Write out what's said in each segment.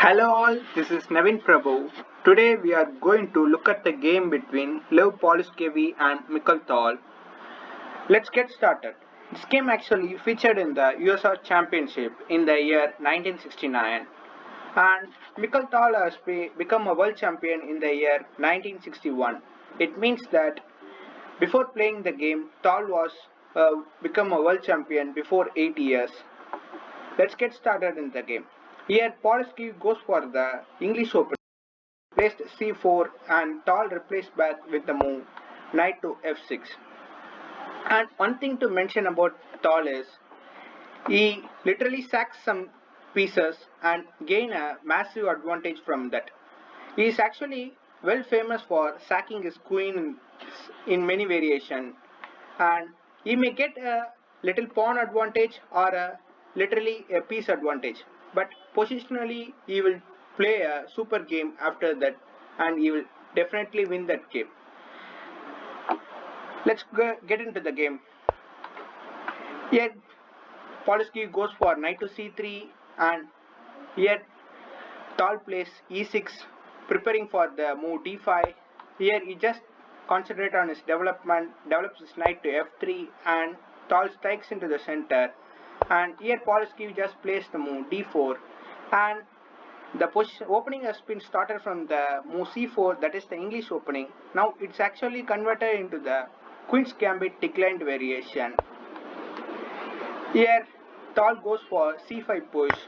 Hello all, this is NaveenPrabhu. Today we are going to look at the game between Lev Polugaevsky and Mikhail. Let's get started. This game actually featured in the USSR Championship in the year 1969, and Mikhail has become a world champion in the year 1961. It means that before playing the game, Tal was become a world champion before 8 years. Let's get started in the game. Here, Polugaevsky goes for the English Open, placed c4 and Tal replaced back with the move knight to f6. And one thing to mention about Tal is he literally sacks some pieces and gain a massive advantage from that. He is actually well famous for sacking his queen in many variations, and he may get a little pawn advantage or literally a piece advantage, but positionally he will play a super game after that and he will definitely win that game. Let's get into the game. Here Polugaevsky goes for knight to c3, and here Tal plays e6, preparing for the move d5. Here he just concentrates on his development, develops his knight to f3, and Tal strikes into the center. And here Polugaevsky just plays the move d4, and the opening has been started from the move c4, that is the English opening. Now it's actually converted into the Queen's Gambit declined variation. Here Tal goes for c5 push.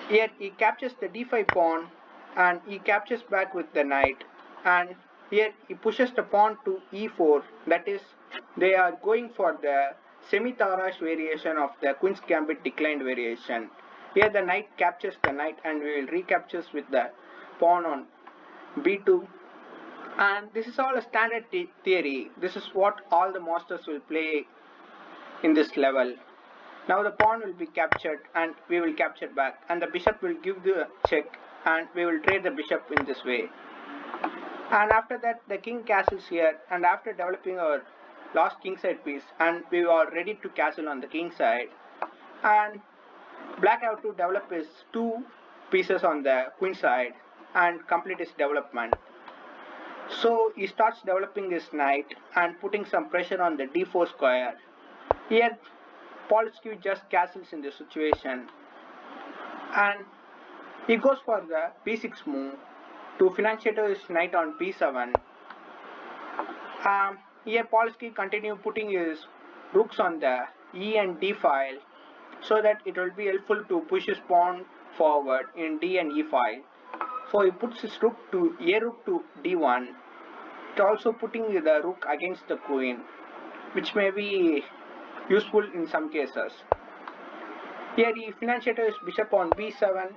Here he captures the d5 pawn and he captures back with the knight, and here he pushes the pawn to e4, that is they are going for the semi-Tarrasch variation of the Queen's Gambit declined variation. Here the knight captures the knight and we will recaptures with the pawn on b2, and this is all a standard theory. This is what all the masters will play in this level. Now the pawn will be captured and we will capture back, and the bishop will give the check and we will trade the bishop in this way. And after that the king castles here, and after developing our last king side piece, and we are ready to castle on the king side, and black have to develop his two pieces on the queen side and complete his development. So he starts developing his knight and putting some pressure on the d4 square. Here Polugaevsky just castles in this situation, and he goes for the b6 move to financiate his knight on b7. Here Polugaevsky continue putting his rooks on the e and d file, so that it will be helpful to push his pawn forward in d and e file. So he puts his rook to d1, also putting the rook against the queen, which may be useful in some cases. Here he financiated his bishop on b7,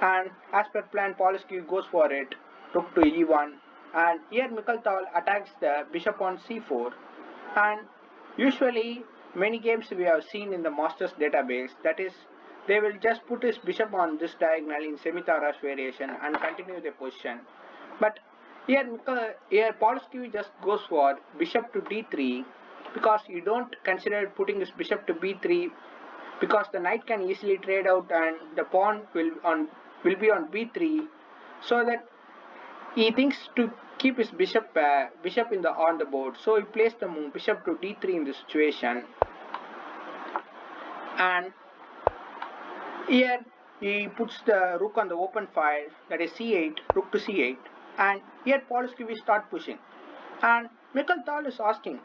and as per plan Polugaevsky goes for it, rook to e1, and here Mikhail attacks the bishop on c4, and usually many games we have seen in the masters database, that is they will just put his bishop on this diagonal in semi-Tarrasch variation and continue the position. But here Polugaevsky just goes for bishop to d3, because you don't consider putting his bishop to b3, because the knight can easily trade out and the pawn will be on b3, so that he thinks to keep his bishop on the board. So he plays the move bishop to d3 in this situation, and here he puts the rook on the open file, that is c8, rook to c8, and here Polugaevsky will start pushing, and Mikhail is asking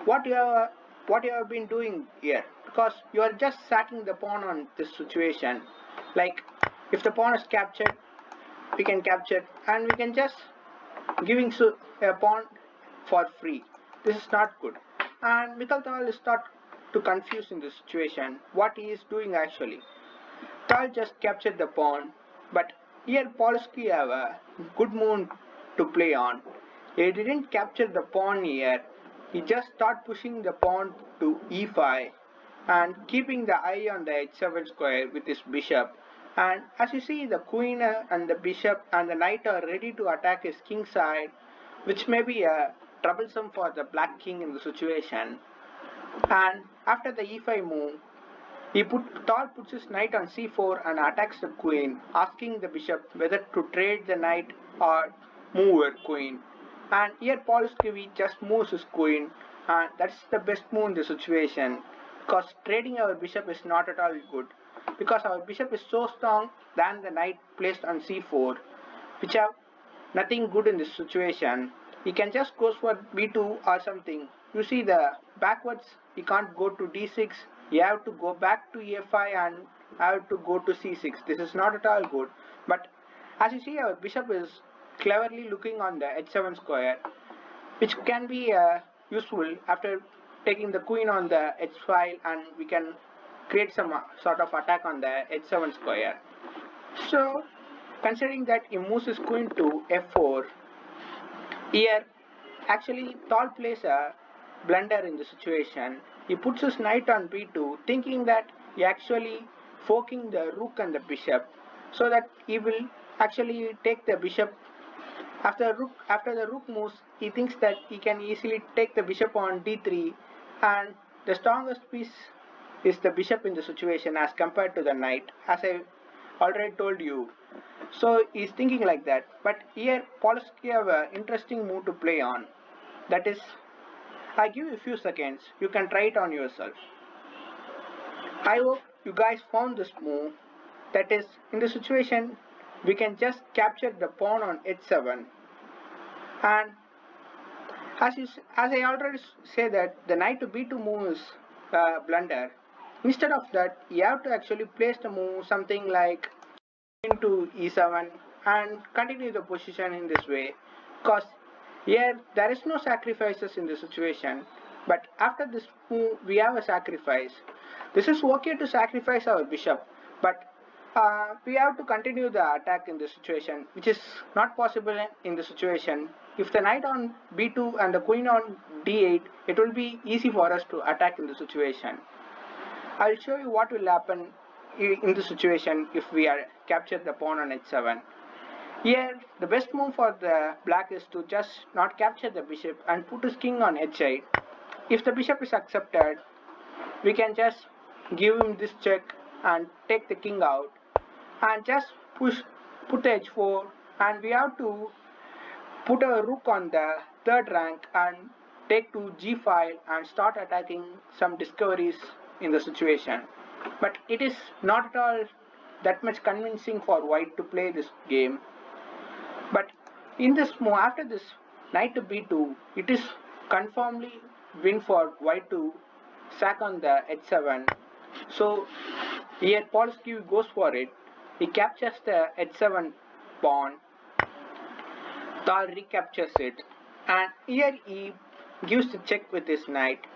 what you have been doing here, because you are just sacking the pawn on this situation. Like if the pawn is captured, we can capture and we can just giving a pawn for free. This is not good, and Mikhail is start to confuse in this situation what he is doing actually. Tal just captured the pawn, but here Polugaevsky have a good move to play on. He didn't capture the pawn here. He just start pushing the pawn to e5 and keeping the eye on the h7 square with his bishop. And as you see, the queen and the bishop and the knight are ready to attack his king side, which may be troublesome for the black king in the situation. And after the e5 move, Tal puts his knight on c4 and attacks the queen, asking the bishop whether to trade the knight or move her queen. And here Polugaevsky just moves his queen, and that's the best move in the situation, because trading our bishop is not at all good, because our bishop is so strong than the knight placed on c4, which have nothing good in this situation. He can just go for b2 or something. You see the backwards, he can't go to d6. You have to go back to a5 and have to go to c6. This is not at all good. But as you see, our bishop is cleverly looking on the h7 square, which can be useful after taking the queen on the h file, and we can create some sort of attack on the h7 square. So considering that he moves his queen to f4, here actually Tal plays a blunder in the situation. He puts his knight on b2, thinking that he actually forking the rook and the bishop, so that he will actually take the bishop. After the rook moves, he thinks that he can easily take the bishop on d3, and the strongest piece is the bishop in the situation as compared to the knight, as I already told you. So he's thinking like that. But here Polugaevsky have an interesting move to play on. That is, I give you a few seconds. You can try it on yourself. I hope you guys found this move. That is, in the situation, we can just capture the pawn on h7. And as I already say that the knight to b2 move is blunder. Instead of that, you have to actually place the move something like into e7 and continue the position in this way, because here there is no sacrifices in the situation, but after this move we have a sacrifice. This is okay to sacrifice our bishop, but we have to continue the attack in this situation, which is not possible in the situation. If the knight on b2 and the queen on d8, it will be easy for us to attack in the situation. I'll show you what will happen in the situation if we are captured the pawn on h7. Here, the best move for the black is to just not capture the bishop and put his king on h8. If the bishop is accepted, we can just give him this check and take the king out, and just put h4, and we have to put a rook on the third rank and take to g file and start attacking some discoveries in the situation. But it is not at all that much convincing for white to play this game. But in this move, after this knight to b2, it is confirmly win for white to sack on the h7. So here Polugaevsky goes for it. He captures the h7 pawn. Tal recaptures it, and here he gives the check with his knight.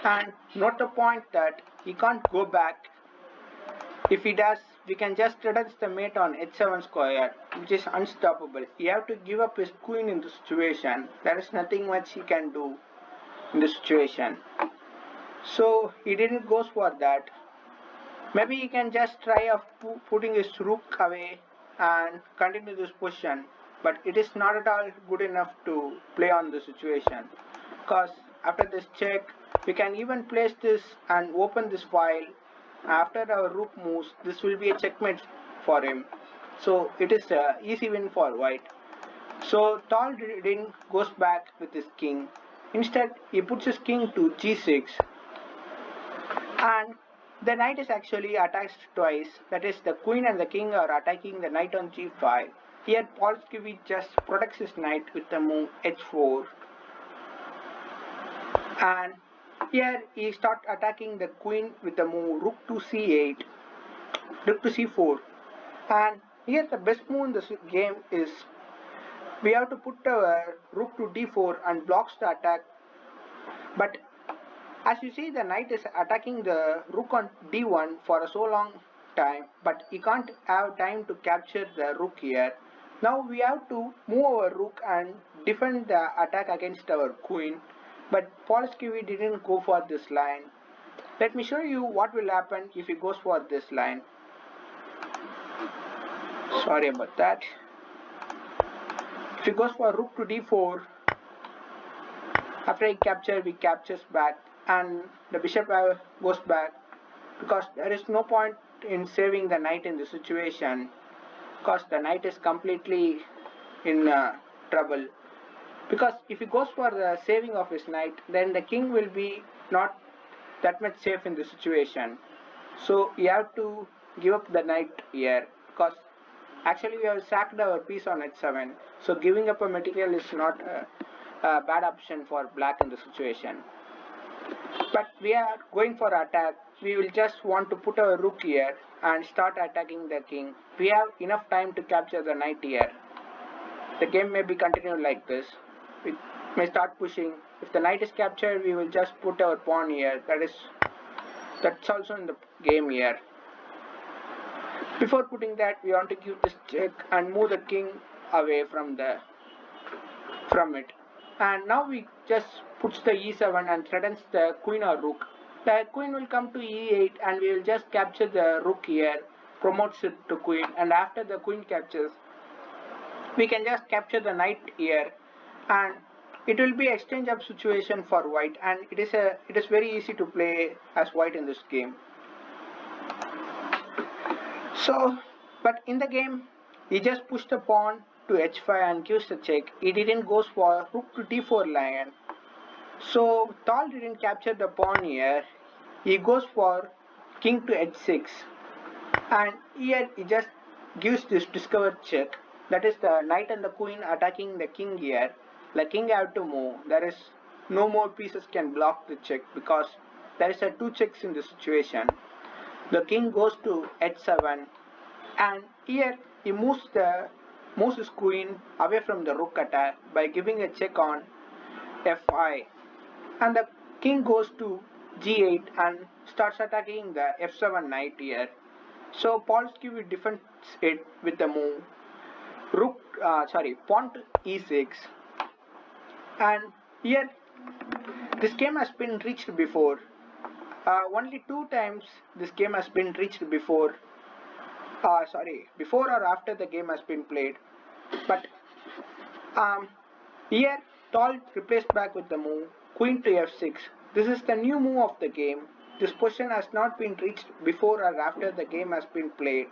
And note the point that he can't go back. If he does, we can just reduce the mate on h7 square, which is unstoppable. He have to give up his queen in the situation. There is nothing much he can do in the situation. So he didn't go for that. Maybe he can just try of putting his rook away and continue this position. But it is not at all good enough to play on the situation. Because after this check, we can even place this and open this file. After our rook moves, this will be a checkmate for him. So it is an easy win for white. So Tal didn't goes back with his king. Instead, he puts his king to g6, and the knight is actually attacked twice. That is, the queen and the king are attacking the knight on g5. Here Polugaevsky just protects his knight with the move h4, and here he starts attacking the queen with the move rook to c8, rook to c4. And here the best move in this game is we have to put our rook to d4 and blocks the attack. But as you see, the knight is attacking the rook on d1 for a so long time, but he can't have time to capture the rook here. Now we have to move our rook and defend the attack against our queen, but Polugaevsky didn't go for this line. Let me show you what will happen if he goes for this line. Sorry about that. If he goes for rook to d4, after he captures, we captures back, and the bishop goes back. because there is no point in saving the knight in this situation, because the knight is completely in trouble. Because if he goes for the saving of his knight, then the king will be not that much safe in the situation. So you have to give up the knight here, because actually we have sacked our piece on h7. So giving up a material is not a bad option for black in the situation. But we are going for attack. We will just want to put our rook here and start attacking the king. We have enough time to capture the knight here. The game may be continued like this. We may start pushing. If the knight is captured, we will just put our pawn here. That's also in the game here. Before putting that, we want to give this check and move the king away from it. And now we just puts the e7 and threatens the queen or rook. The queen will come to e8 and we will just capture the rook here, promotes it to queen, and after the queen captures, we can just capture the knight here, and it will be exchange of situation for white, and it is very easy to play as white in this game. So, but in the game, he just pushed the pawn to h5 and gives the check. He didn't go for rook to d4 line. So Tal didn't capture the pawn here. He goes for king to h6, and here he just gives this discovered check. That is the knight and the queen attacking the king here. The king have to move. There is no more pieces can block the check because there is a two checks in the situation. The king goes to h7, and here he moves his queen away from the rook attack by giving a check on f5, and the king goes to g8 and starts attacking the f7 knight here. So Polugaevsky defends it with the move pawn to e6, and here this game has been reached before. Only 2 times this game has been reached before. Before or after the game has been played. But here Tal replaced back with the move queen to f6. This is the new move of the game. This position has not been reached before or after the game has been played.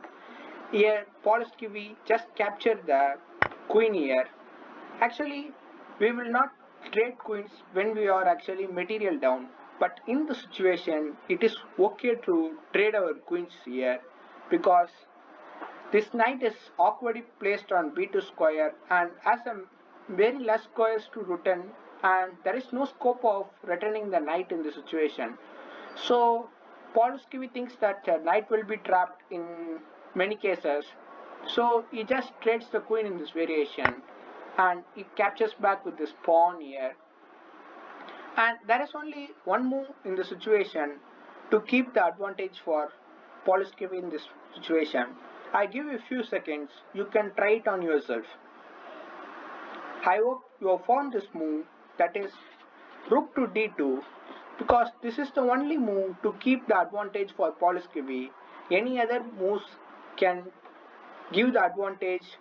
Here Polugaevsky just captured the queen here. Actually, we will not trade queens when we are actually material down. But in the situation, it is okay to trade our queens here, because this knight is awkwardly placed on b2 square and has a very less squares to return, and there is no scope of returning the knight in the situation. So Polugaevsky thinks that the knight will be trapped in many cases. So he just trades the queen in this variation, and he captures back with this pawn here. And there is only one move in the situation to keep the advantage for Polugaevsky in this situation. I give you a few seconds. You can try it on yourself. I hope you have found this move, that is rook to d2, because this is the only move to keep the advantage for Polugaevsky. Any other moves can give the advantage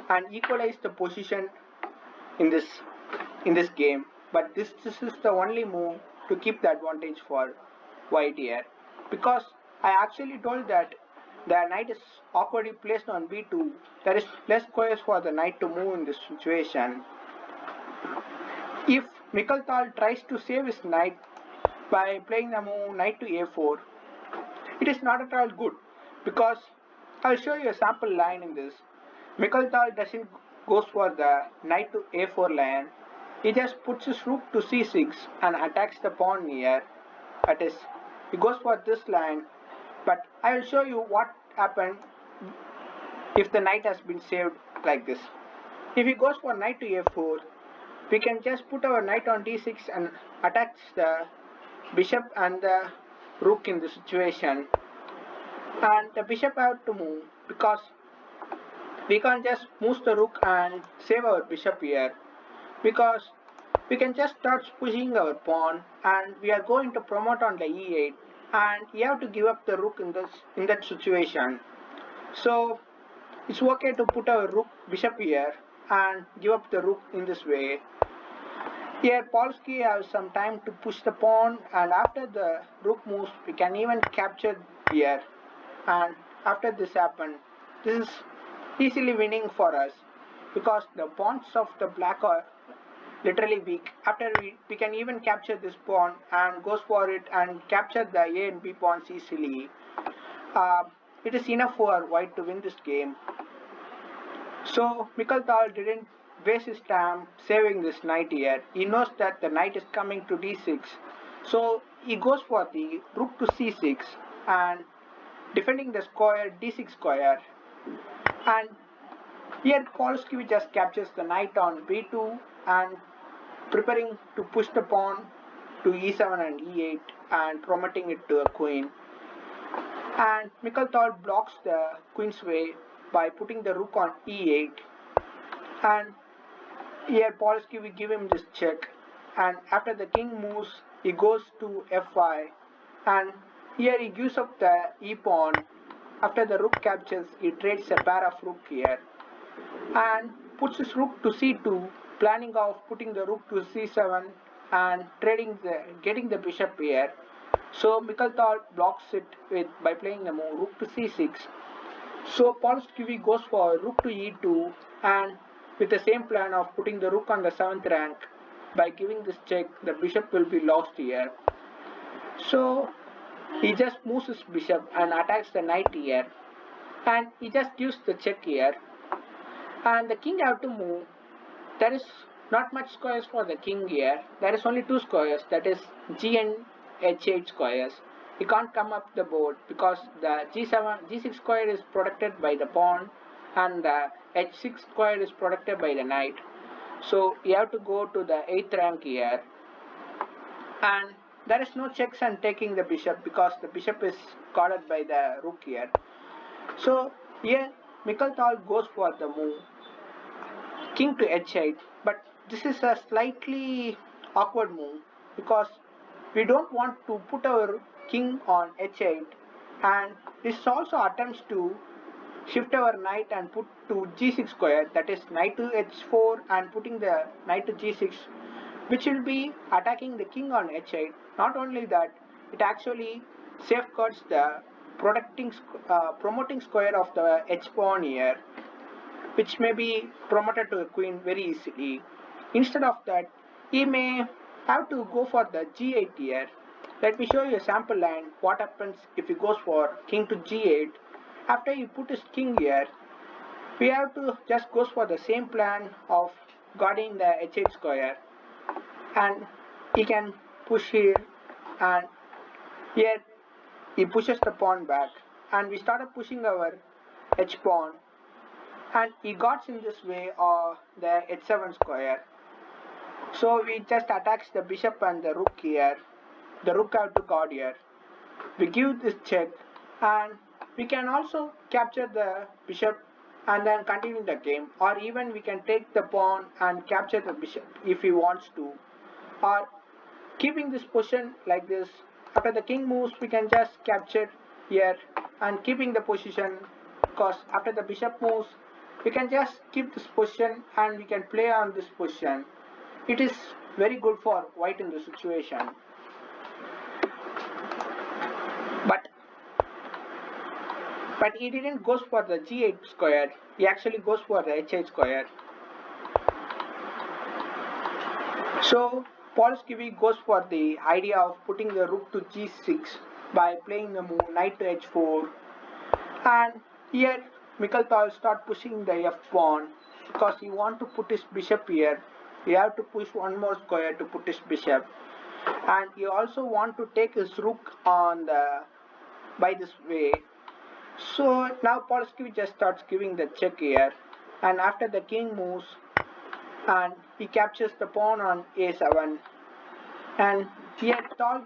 and equalize the position in this game. But this is the only move to keep the advantage for white here, because I actually told that the knight is awkwardly placed on b2. There is less squares for the knight to move in this situation. If Mikhail tries to save his knight by playing the move knight to a4, it is not at all good, because I'll show you a sample line in this. Mikhail doesn't goes for the knight to a4 line. He just puts his rook to c6 and attacks the pawn here. That is, he goes for this line, but I will show you what happened if the knight has been saved like this. If he goes for knight to a4, we can just put our knight on d6 and attach the bishop and the rook in the situation. And the bishop have to move, because we can't just move the rook and save our bishop here, because we can just start pushing our pawn and we are going to promote on the e8, and you have to give up the rook in that situation. So it's okay to put our bishop here and give up the rook in this way. Here Polsky has some time to push the pawn, and after the rook moves we can even capture here, and after this happen, this is easily winning for us because the pawns of the black are literally weak. After we can even capture this pawn and goes for it and capture the A and B pawns easily. Uh, it is enough for white to win this game. So Mikhail didn't waste his time saving this knight here. He knows that the knight is coming to d6. So he goes for the rook to c6 and defending the square d6 square. And here Polsky just captures the knight on b2 and preparing to push the pawn to e7 and e8 and promoting it to a queen. And Mikhail blocks the queen's way by putting the rook on e8, and here Polsky will give him this check, and after the king moves he goes to f5, and here he gives up the e pawn. After the rook captures he trades a pair of rook here and puts his rook to c2, planning of putting the rook to c7 and getting the bishop here. So Mikhail blocks it by playing the move rook to c6. So Polsky goes for rook to e2 and with the same plan of putting the rook on the 7th rank. By giving this check, the bishop will be lost here. So he just moves his bishop and attacks the knight here, and he just gives the check here, and the king have to move. There is not much squares for the king here. There is only two squares, that is g and h8 squares. He can't come up the board because the g6 square is protected by the pawn and the h6 square is protected by the knight. So you have to go to the 8th rank here, and there is no checks on taking the bishop because the bishop is guarded by the rook here. So here Mikhail goes for the move king to h8, but this is a slightly awkward move because we don't want to put our king on h8, and this also attempts to shift our knight and put to g6 square, that is knight to h4 and putting the knight to g6, which will be attacking the king on h8. Not only that, it actually safeguards the promoting square of the h pawn here, which may be promoted to a queen very easily. Instead of that, he may have to go for the g8 here. Let me show you a sample line what happens if he goes for king to g8. After he put his king here, we have to just goes for the same plan of guarding the h8 square, and he can push here, and here he pushes the pawn back, and we started pushing our h pawn, and he got in this way the h7 square. So we just attacks the bishop and the rook here. The rook have to guard here. We give this check, and we can also capture the bishop and then continue the game, or even we can take the pawn and capture the bishop if he wants to, or keeping this position like this. After the king moves we can just capture here and keeping the position, because after the bishop moves we can just keep this position and we can play on this position. It is very good for white in this situation. But he didn't go for the g8 square, he actually goes for the h8 square. So Polsky goes for the idea of putting the rook to g6 by playing the move knight to h4, and here Mikhail start pushing the f pawn because he want to put his bishop here. He have to push one more square to put his bishop, and he also want to take his rook on the by this way. So now Polsky just starts giving the check here, and after the king moves and he captures the pawn on a7, and here Tal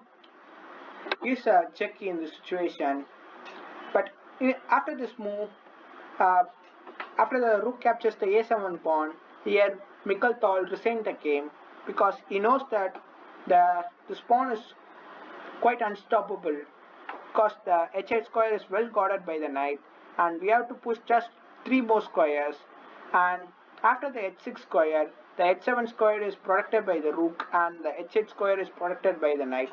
gives a check in the situation. But after this move, uh, after the rook captures the a7 pawn, here Mikhail resigned the game because he knows that this pawn is quite unstoppable, because the h8 square is well guarded by the knight, and we have to push just 3 more squares, and after the h6 square the h7 square is protected by the rook and the h8 square is protected by the knight.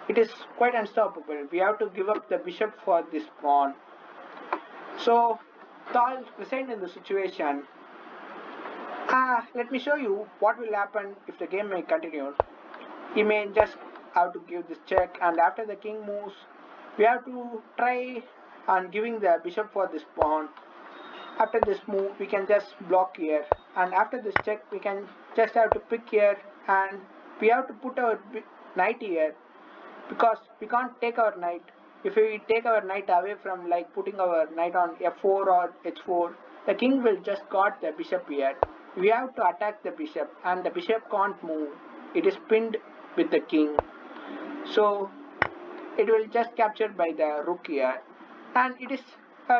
It is quite unstoppable. We have to give up the bishop for this pawn. So Tal resigned in the situation. Let me show you what will happen if the game may continue. He may just have to give this check, and after the king moves, we have to try on giving the bishop for this pawn. After this move, we can just block here, and after this check, we can just have to pick here, and we have to put our knight here because we can't take our knight. If we take our knight away from like putting our knight on f4 or h4, the king will just guard the bishop here. We have to attack the bishop, and the bishop can't move. It is pinned with the king. So it will just captured by the rook here, and it is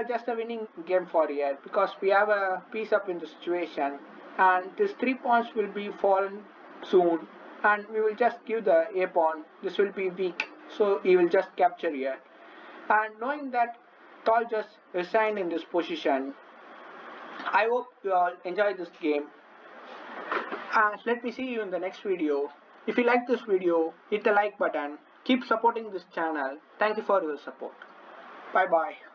just a winning game for here because we have a piece up in the situation, and these 3 pawns will be fallen soon, and we will just give the a pawn. This will be weak, so he will just capture here. And knowing that Tal just resigned in this position, I hope you all enjoy this game. Let me see you in the next video. If you like this video, hit the like button. Keep supporting this channel. Thank you for your support. Bye bye.